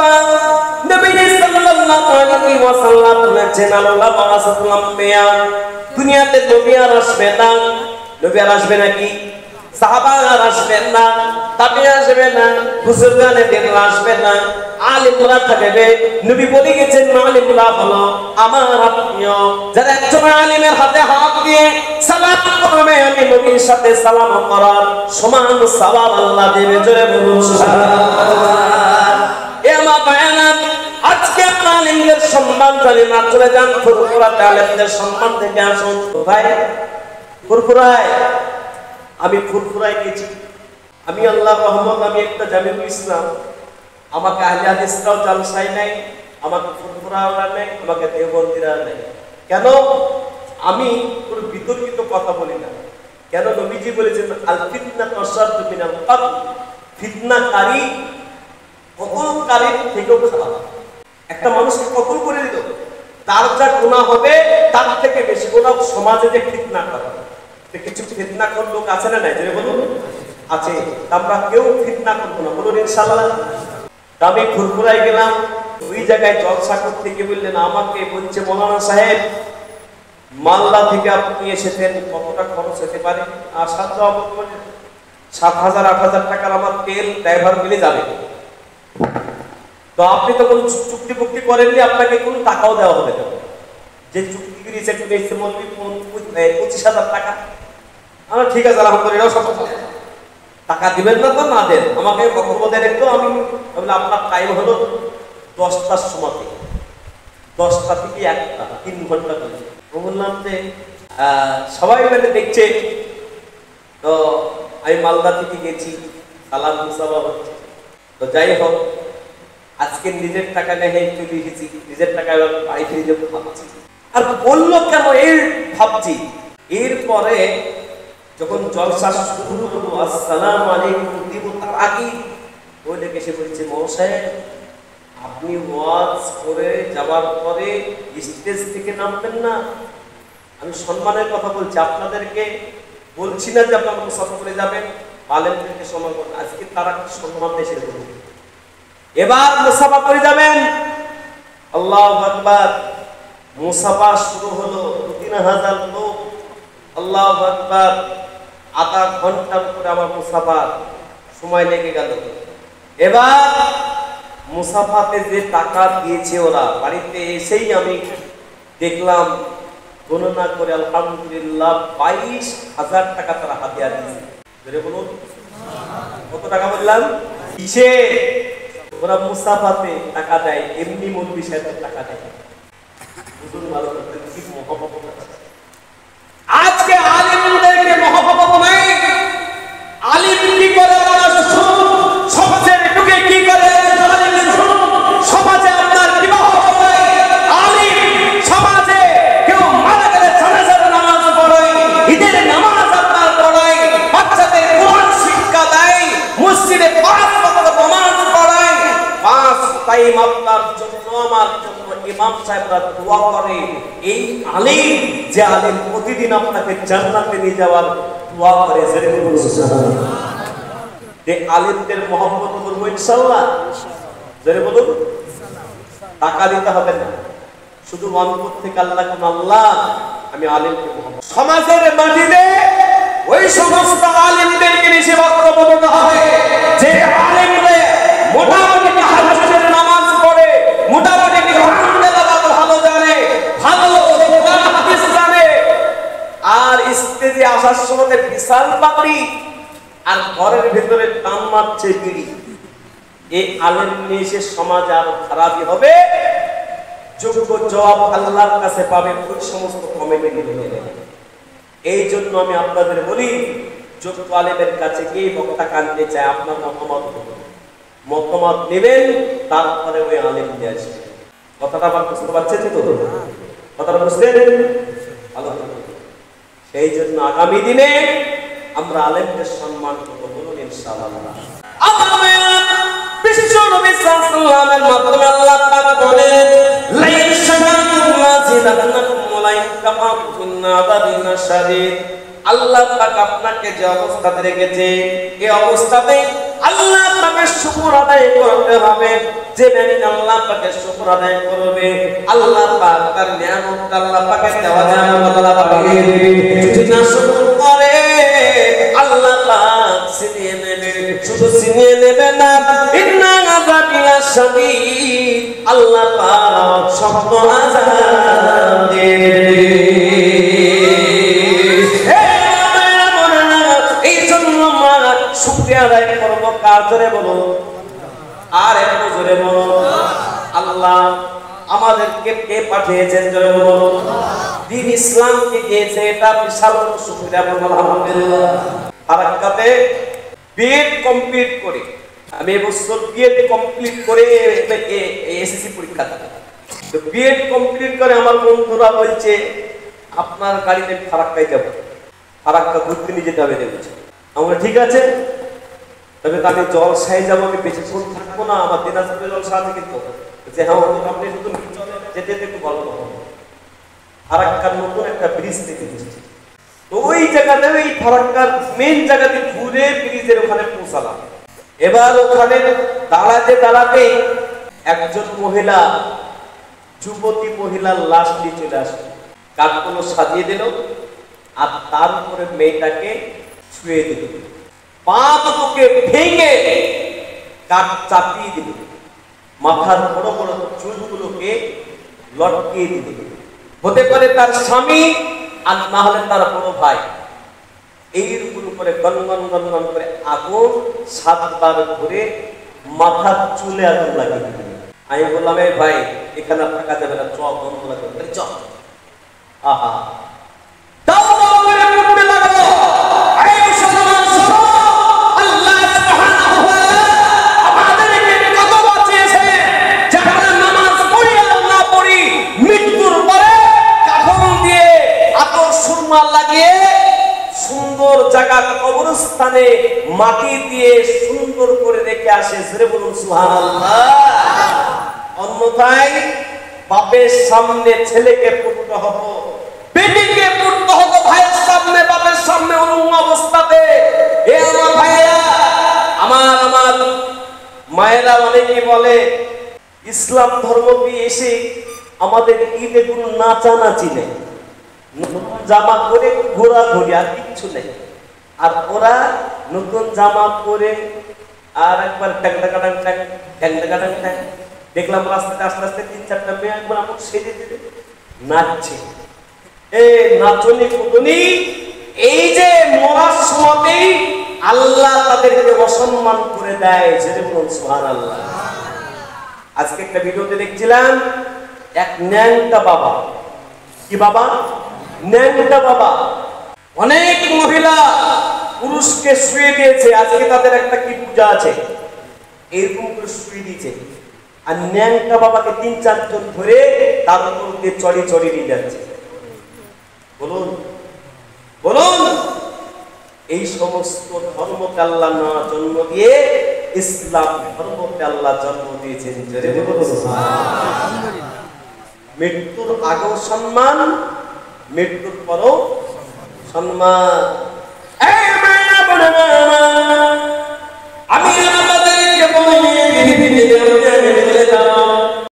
পাক নবী সাল্লাল্লাহু আলাইহি ওয়াসাল্লাম বলেছেন আল্লাহ বারাসাতুল আম্বিয়া দুনিয়াতে নবী আর আসবে না। নবী আর আসবে নাকি? সাহাবা আর আসবেন না, তাবিঈ আসবে না, বুজুর্গানে দিন আসবে না, আলিমরা থাকবে। নবী বলে গেছেন আলিমরা হলো আমার আত্মীয়, যারা একজন আলিমের হাতে হাত দিয়ে সালাম করবে আমি নবীর সাথে সালাম করার সমান সওয়াব আল্লাহ দেবে। জোরে বলুন সুবহানাল্লাহ। এ আমার বায়ানাত আজকে আলিমদের সম্মান জানি না চলে যান ফুরফুরাতে আলিমদের সম্মান থেকে আসুন। ভাই ফুরফুরায় আমি ফুরফুরায় গেছি, আমি আল্লাহর রহমত, আমি একটা জামিউল ইসলাম, আমাকে আহলে হাদিসরাও জালসায় নাই, আমাকে ফুরফুরাওয়ালা নেই, আমাকে দেওবন্দিরা নেই। কেন? আমি কোনো বিতর্কিত কথা বলি না। কেন? নবীজি বলেছেন আল ফিতনাতু আশাদ্দু মিনাল কতল, ফিতনাকারী কতলকারীর থেকেও খারাপ। একটা মানুষকে কতল করে দিল, তার যা গুনাহ হবে তার থেকে বেশি গুনাহ সমাজে যে ফিতনা করে। কিছু ফিতনা কোন লোক আছে না নাই? যে বলুন আছে। আমরা কেউ ফিতনা করব না, বলুন ইনশাআল্লাহ। আমি ফুরফুরায় গেলাম, ওই জায়গায় জলসা করতে গিয়ে বললেন, আমাকে বলছে মৌলানা সাহেব মালদা থেকে আপনি এসেছেন, কতটা খরচ হতে পারে? আর 7,000 8,000 টাকার আমার তেল ড্রাইভার মিলে যাবে। তো আপনি তো কোনো চুক্তি ফুক্তি করেননি, আপনাকে কোনো টাকাও দেওয়া হবে না। যে চুক্তি করেছে একটু বেশি বলবি 25,000 টাকা। আমার ঠিক আছে আলহামদুলিল্লাহ, সব টাকা দিবেন না তো না দেন, আমাকে বক্তব্য দেন একটু। আমি বললাম আপনার টাইম হলো 10টার সময়, 10টা থেকে 1টা, 3 ঘন্টা করে। বললাম যে সবাই মিলে দেখছে। তো আমি মালদা থেকে গেছি, সালাম মুসাফা হচ্ছে। তো যাই হোক, আজকে নিজের টাকা নেই চলে এসেছি, নিজের টাকা বাড়ি ফিরে যাবো ভাবছি। আর বললো কেন এই ভাবছি। এরপরে যখন জলসা শুরু হলো, আসসালামু আলাইকুম দিব, তার আগে ওই ডেকে এসে বলছে মহাশয় আপনি ওয়াজ করে যাওয়ার পরে স্টেজ থেকে নামবেন না। আমি সম্মানের কথা বলছি, আপনাদেরকে বলছি না যে আপনারা মুসাফা করে যাবেন, আলেমদেরকে সম্মান করবেন। আজকে তারা কি সম্মান দেশে বলুন, এবার মুসাফা করে যাবেন। আল্লাহু আকবার। মুসাফা শুরু হলো, 3,000 লোক। আল্লাহু আকবার। আধা ঘন্টার উপরে আমার মুসাফার সময় লেগে গেল। এবার মুসাফাতে যে টাকা দিয়েছে ওরা, বাড়িতে এসেই আমি দেখলাম গণনা করে আলহামদুলিল্লাহ 22,000 টাকা তারা হাদিয়া দিয়েছে। বলুন কত টাকা বললাম? কিসে ওরা মুসাফাতে টাকা দেয়? এমনি মৌলবি সাহেবের টাকা দেয়। বুঝুন ভালো করতে কি মহব্বত আছে। আজকে আলিমদেরকে মহব্বত নাই। আলিম কি করে সমাজে ঢুকে কি করে? সমাজে আপনার বিবাহ হয়, আলিম সমাজে কেউ মারা গেলে জানাজার নামাজ পড়ায়, ঈদের নামাজ আপনার পড়ায়, বাচ্চাদের কোরআন শিক্ষা দেয়, মসজিদে 5 ওয়াক্ত নামাজ পড়ায়, 5 টাইম আপনার জন্য আমার জন্য ইমাম সাহেবরা দোয়া করে। এই আলিম যে আলিম প্রতিদিন আপনাকে জান্নাতে নিয়ে যাওয়ার দোয়া করে। যে আলিমদের মহব্বত করবো ইনশাআল্লাহ। জোরে বলুন। টাকা দিতে হবে না, শুধু অন্তর থেকে আল্লাহ কোন আল্লাহ আমি আলিমকে মহব্বত। সমাজের মাটিতে ওই সমস্ত আলিমদেরকে নিয়ে বক্তব্য দিতে হবে যে আলিমরা মোটামুটি তাহাজ্জুদের নামাজ পড়ে, মোটামুটি কোরআন তেলাওয়াত ভালো জানে, ভালো হাদিস জানে, আর স্টেজে আসার সময় বিশাল পাগড়ি আর ঘরের ভিতরে টান মারছে বিড়ি। এই আলেম নিয়ে এসে সমাজ আরো খারাপই হবে। যোগ্য জবাব আল্লাহর কাছে পাবে ওই সমস্ত কমেন্ট নিয়ে। এই জন্য আমি আপনাদের বলি, যোগ্য আলেমের কাছে গিয়ে বক্তা কানতে চায়, আপনার মতামত নেবেন, তারপরে ওই আলেম নিয়ে আসবে। কথাটা আবার বুঝতে পারছেন তো? কথাটা বুঝলেন? সেই জন্য আগামী দিনে আমরা আলেমদের সম্মান করবো, বলুন ইনশাআল্লাহ। বিশ্ব নবী সাল্লাল্লাহু আলাইহি মাধ্যমে আল্লাহ পাক বলেন লাইন শাকারতুম লাযিদান্নাকুম ওয়া লাইন কাফারতুম ইন্না আযাবি লাশাদীদ। আল্লাহ পাক আপনাকে যে অবস্থাতে রেখেছে এই অবস্থাতে আল্লাহ পাকের শুকর আদায় করতে হবে। যে ব্যক্তি আল্লাহ পাকের শুকর আদায় করবে, আল্লাহ পাক তার নিয়ামত আল্লাহ পাকের দেওয়া নিয়ামত আল্লাহ বাড়িয়ে দিবে। যদি না শুকর করে আল্লাহ পাক ছিনিয়ে নেবে। শুধু ছিনিয়ে নেবে না, ইন্না আযাবিলা শাদীদ, আল্লাহ পাক শক্ত আযাব দেবে। শুকরিয়া আদায় করব কার জোরে বলুন, আর একটু জোরে বলুন। আল্লাহ আমাদেরকে কে পাঠিয়েছেন জোরে বলুন, দ্বীন ইসলামকে দিয়েছে, এটা বিশাল বড় শুকরিয়া বলুন আলহামদুলিল্লাহ। ফারাক্কাতে বিএড কমপ্লিট করে, আমি এবছর বিএড কমপ্লিট করে এসএসসি পরীক্ষা দিলাম। তো বিএড কমপ্লিট করে আমার বন্ধুরা বলছে আপনার গাড়িতে ফারাক্কায় যাব, ফারাক্কা ঘুরতে নিয়ে যেতে হবে দেখেছি। আমরা ঠিক আছে, তবে তো আমি জলসায় যাবো, আমি বেশিক্ষণ থাকবো না, আমার দিনাজপুরে জলসা আছে কিন্তু। যে হ্যাঁ আপনি শুধু যেতে যেতে একটু গল্প হবে। ফারাক্কার নতুন একটা ব্রিজ থেকে এসেছি, তো ওই জায়গাতে ওই ফারাক্কার মেন জায়গাতে ঘুরে ব্রিজের ওখানে পৌঁছালাম। এবার ওখানে দাঁড়াতে দাঁড়াতে একজন মহিলা, যুবতী মহিলার লাশ নিয়ে চলে আসলো, কাঠগুলো সাজিয়ে দিল আর তার উপরে মেয়েটাকে শুয়ে দিল, পা দুটোকে ভেঙে কাঠ চাপিয়ে দিল, মাথার বড় বড় চুলগুলোকে লটকিয়ে দিল। হতে পারে তার স্বামী আর না হলে তার বড় ভাই। এর উপরে গনগন গনগন করে আগুন 7 বার ধরে মাথার চুলে আগুন লাগিয়ে দিল। আমি বললাম এই ভাই এখানে থাকা যাবে না, চপ বন্ধ লাগবে, চপ। আহা দাও দাও করে পড়তে লাগলো। লাগিয়ে সুন্দর জায়গা কবরস্থানে মাটি দিয়ে সুন্দর করে রেখে আসে, জোরে বলুন সুবহানাল্লাহ। অন্যথায় বাপের সামনে ছেলেকে পুড়তে হতো, বেটিকে পুড়তে হতো, ভাইয়ের সামনে বাপের সামনে অনুম অবস্থাতে। এ আমার ভাইয়েরা, আমার মায়েরা অনেকে বলে ইসলাম ধর্ম দিয়ে এসে আমাদের ঈদে কোনো নাচানাচি নেই, নতুন জামা পরে ঘোরাঘুরি আর কিচ্ছু নেই। আর ওরা নতুন জামা পরে আর একবার দেখলাম রাস্তাতে আস্তে আস্তে 3-4টা মেয়ে একবার আমার সেজে দিলে নাচছে। এ নাচনি কুটনি, এই যে মরার সময়তেই আল্লাহ তাদেরকে অসম্মান করে দেয়, যেটা বলুন সুবহানাল্লাহ। আজকে একটা ভিডিওতে দেখছিলাম এক ন্যাংটা বাবা, কি বাবা? ন্যাংটা বাবা। অনেক মহিলা পুরুষকে শুয়ে দিয়েছে, আজকে তাদের একটা কি পূজা আছে, এরকম করে শুয়ে দিয়েছে। আর ন্যাংটা বাবাকে 3-4 জন ধরে তার উপর দিয়ে চড়ি নিয়ে যাচ্ছে। বলুন বলুন, এই সমস্ত ধর্মকে আল্লাহ না জন্ম দিয়ে ইসলাম ধর্মকে আল্লাহ জন্ম দিয়েছেন। মৃত্যুর আগেও সম্মান, মৃত্যুর পরও সম্মান।